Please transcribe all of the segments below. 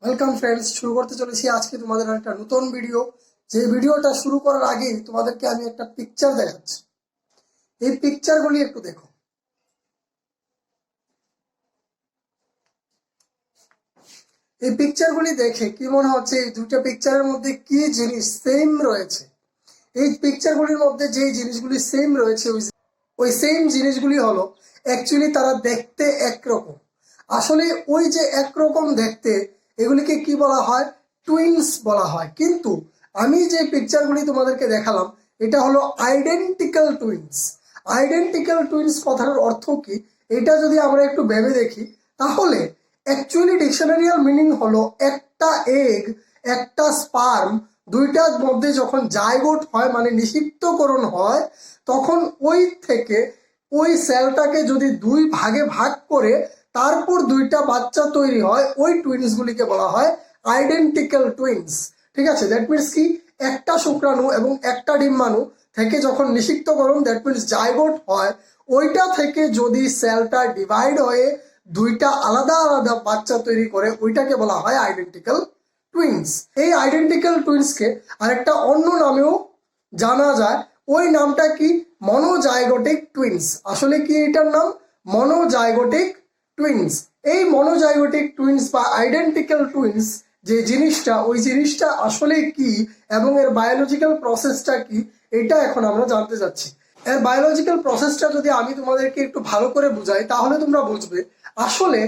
Welcome friends, শুরু করতে চলেছি আজকে তোমাদের একটা নতুন ভিডিও। যে ভিডিওটা শুরু করার আগে তোমাদেরকে আমি একটা পিকচার দেখাচ্ছি। এই পিকচারগুলি একটু দেখো। এই পিকচারগুলি দেখে কি মনে হচ্ছে এই দুটো পিকচারের মধ্যে কি জিনিস সেম রয়েছে? এই পিকচারগুলির মধ্যে যে জিনিসগুলি সেম রয়েছে ওই সেম জিনিসগুলি হলো অ্যাকচুয়ালি তারা দেখতে একরকম। আসলে ওই যে একরকম দেখতে এগুলিকে কি বলা হয়? টুইনস বলা হয়। কিন্তু আমি যে পিকচারগুলি তোমাদেরকে দেখালাম এটা হলো আইডেন্টিক্যাল টুইনস। আইডেন্টিক্যাল টুইনস কথার অর্থ কি এটা যদি আমরা একটু ভেবে দেখি তাহলে অ্যাকচুয়ালি ডিকশনারিয়াল মিনিং হলো একটা এগ, একটা স্পার্ম, দুইটার মধ্যে যখন জাইগোট হয় মানে নিষিক্তকরণ হয় তখন ওই থেকে ওই সেলটাকে যদি দুই ভাগে ভাগ করে তারপর দুইটা বাচ্চা তৈরি হয়, ওই টুইনসগুলিকে বলা হয় আইডেন্টিক্যাল টুইনস। ঠিক আছে, দ্যাট মিনস কি একটা শুক্রাণু এবং একটা ডিম্বাণু থেকে যখন নিষিক্তকরণ দ্যাট মিনস জাইগোট হয়, ওইটা থেকে যদি সেলটা ডিভাইড হয়ে দুইটা আলাদা আলাদা বাচ্চা তৈরি করে ওইটাকে বলা হয় আইডেন্টিক্যাল টুইনস। এই আইডেন্টিক্যাল টুইনসকে আরেকটা অন্য নামেও জানা যায়। ওই নামটা কি? Monozygotic twins. আসলে কি এটার নাম? Monozygotic twins. এই মনোজাইগোটিক টুইনস বা আইডেন্টিক্যাল টুইনস যে জিনিসটা, ওই জিনিসটা আসলে কি এবং এর বায়োলজিক্যাল প্রসেসটা কি এটা এখন আমরা জানতে যাচ্ছি। এর বায়োলজিক্যাল প্রসেসটা যদি আমি তোমাদেরকে একটু ভালো করে বুঝাই তাহলে তোমরা বুঝবে আসলে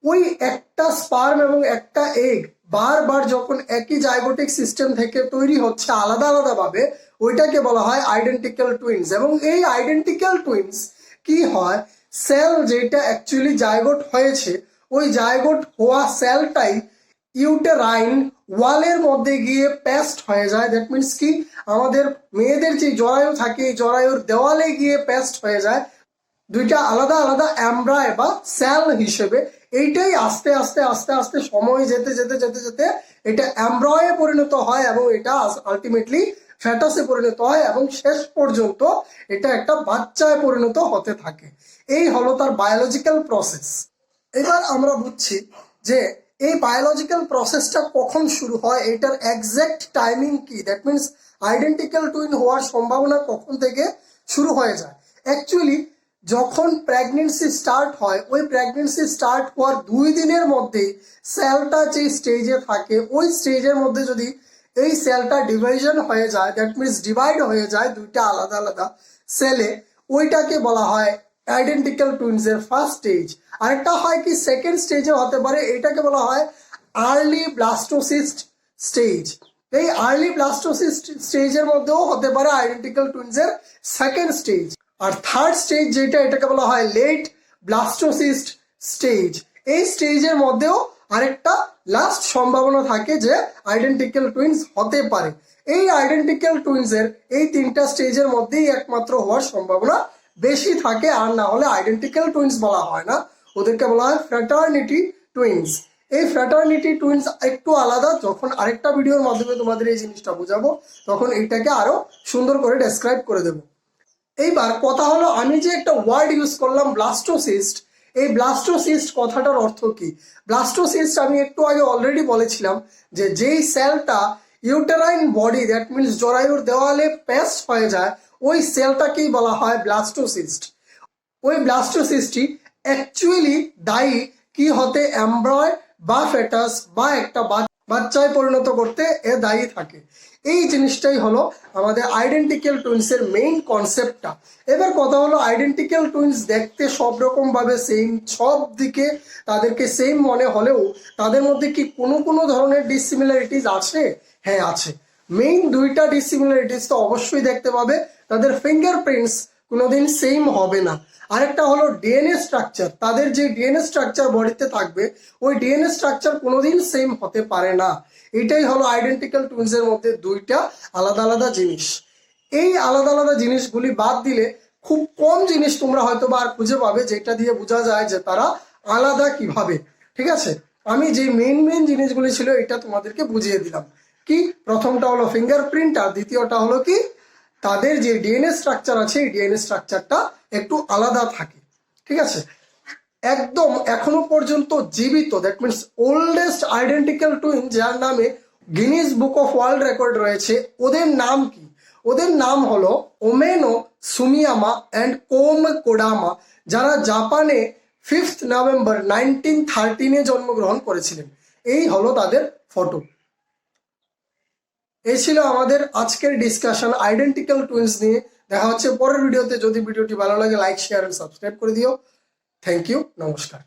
ওই একটা স্পার্ম এবং একটা এগ বারবার যখন একই জাইগোটিক সিস্টেম থেকে তৈরি হচ্ছে আলাদা আলাদা ভাবে ওইটাকে বলা হয় আইডেন্টিক্যাল টুইনস। এবং এই আইডেন্টিক্যাল টুইনস কি হয়, সেল যেটা অ্যাকচুয়ালি জাইগোট হয়েছে ওই জাইগোট হওয়া সেলটাই ইউটেরাইন ওয়ালের মধ্যে গিয়ে পেস্ট হয়ে যায়। দ্যাট মিনস কি আমাদের মেয়েদের যে জরায়ু থাকে এই জরায়ুর দেওয়ালে গিয়ে পেস্ট হয়ে যায় দুইটা আলাদা আলাদা এমব্রায় বা সেল হিসেবে। এইটাই আস্তে আস্তে আস্তে আস্তে সময় যেতে যেতে যেতে যেতে এটা এমব্রয়ে পরিণত হয় এবং এটা আলটিমেটলি ফ্যাটাসে পরিণত হয় এবং শেষ পর্যন্ত এটা একটা বাচ্চায় পরিণত হতে থাকে। এই হলো তার বায়োলজিক্যাল প্রসেস। এবার আমরা বুঝছি যে এই বায়োলজিক্যাল প্রসেসটা কখন শুরু হয়, এটার এক্সাক্ট টাইমিং কি, দ্যাট মিনস আইডেন্টিক্যাল টুইন হওয়ার সম্ভাবনা কখন থেকে শুরু হয়ে যায়। অ্যাকচুয়ালি যখন প্রেগনেন্সি স্টার্ট হয় ওই প্রেগনেন্সি স্টার্ট হওয়ার 2 দিনের মধ্যেই সেলটা যে স্টেজে থাকে ওই স্টেজের মধ্যে যদি এই সেলটা ডিভিশন হয়ে যায় দ্যাট মিনস ডিভাইড হয়ে যায় দুইটা আলাদা আলাদা সেলে, ওইটাকে বলা হয় আইডেন্টিক্যাল টুইনস এর ফার্স্ট স্টেজ। আরেকটা হয় কি সেকেন্ড স্টেজে হতে পারে, এটাকে বলা হয় আর্লি ব্লাস্টোসিস্ট স্টেজ। এই আর্লি ব্লাস্টোসিস্ট স্টেজের মধ্যেও হতে পারে আইডেন্টিক্যাল টুইনস এর সেকেন্ড স্টেজ। আর থার্ড স্টেজ যেটা এটাকে বলা হয় লেট ব্লাস্টোসিস্ট স্টেজ। এই স্টেজের মধ্যেও আরেকটা লাস্ট সম্ভাবনা থাকে যে আইডেন্টিক্যাল টুইনস হতে পারে। এই আইডেন্টিক্যাল টুইনস এর এই 3টা স্টেজের মধ্যেই একমাত্র হওয়ার সম্ভাবনা বেশি থাকে, আর না হলে আইডেন্টিক্যাল টুইনস বলা হয় না, ওদেরকে বলা হয় ফ্র্যাটার্নিটি টুইনস। এই ফ্র্যাটার্নিটি টুইনস একটু আলাদা, যখন আরেকটা ভিডিওর মাধ্যমে তোমাদের এই জিনিসটা বোঝাবো তখন এটাকে আরো সুন্দর করে ডেসক্রাইব করে দেবো। এইবার কথা হলো আমি যে একটা ওয়ার্ড ইউজ করলাম ব্লাস্টোসিস্ট, এই ব্লাস্টোসিস্ট কথাটার অর্থ কি? ব্লাস্টোসিস্ট আমি একটু আগে অলরেডি বলেছিলাম যে যেই সেলটা ইউটেরাইন বডি দ্যাট মিনস জরায়ুর দেওয়ালে পেস্ট হয়ে যায় ওই সেলটাকেই বলা হয় ব্লাস্টোসিস্ট। ওই ব্লাস্টোসিস্টটি অ্যাকচুয়ালি দায়ী কি হতে, এমব্রয় বা ফেটাস বা একটা বাচ্চায় পরিণত করতে এ দায়ী থাকে। এই জিনিসটাই হলো আমাদের আইডেন্টিক্যাল টুইন্সের মেইন কনসেপ্টটা। এবার কথা হলো আইডেন্টিক্যাল টুইন্স দেখতে সব রকম ভাবে সেম, সব দিকে তাদেরকে সেম মনে হলেও তাদের মধ্যে কি কোনো কোনো ধরনের ডিসিমিলারিটিস আছে? হ্যাঁ আছে। মেইন দুইটা ডিসিমিলারিটিস তো অবশ্যই দেখতে পাবে, তাদের ফিঙ্গারপ্রিন্টস কোনোদিন সেম হবে না। আরেকটা হলো ডিএনএ স্ট্রাকচার, তাদের যে ডিএনএ স্ট্রাকচার বডিতে থাকবে ওই ডিএনএ স্ট্রাকচার কোনোদিন সেম হতে পারে না। এটাই হলো আইডেন্টিক্যাল টুইনসের মধ্যে দুইটা আলাদা আলাদা জিনিস। এই আলাদা আলাদা জিনিসগুলি বাদ দিলে খুব কম জিনিস তোমরা হয়তো বা আর খুঁজে পাবে যেটা দিয়ে বোঝা যায় যে তারা আলাদা কিভাবে। ঠিক আছে, আমি যে মেইন মেইন জিনিসগুলি ছিল এটা তোমাদেরকে বুঝিয়ে দিলাম। কি প্রথমটা হলো ফিঙ্গারপ্রিন্ট আর দ্বিতীয়টা হলো কি তাদের যে ডিএনএ স্ট্রাকচার আছে এই ডিএনএ স্ট্রাকচারটা একটু আলাদা থাকে। ঠিক আছে, একদম এখনো পর্যন্ত জীবিত, that means oldest identical twin যার নামে Guinness book of world record রয়েছে, ওদের নাম কি? ওদের নাম হলো ওমেনো সুমিয়ামা অ্যান্ড কোম কোডামা, যারা জাপানে 5th নভেম্বর 1913 জন্মগ্রহণ করেছিলেন। এই হলো তাদের ফটো। এই ছিল আমাদের আজকের ডিসকাশন আইডেন্টিক্যাল টুইন্স নিয়ে। দেখা হচ্ছে পরের ভিডিওতে। যদি ভিডিওটি ভালো লাগে লাইক শেয়ার এন্ড সাবস্ক্রাইব করে দিও। থ্যাংক ইউ, নমস্কার।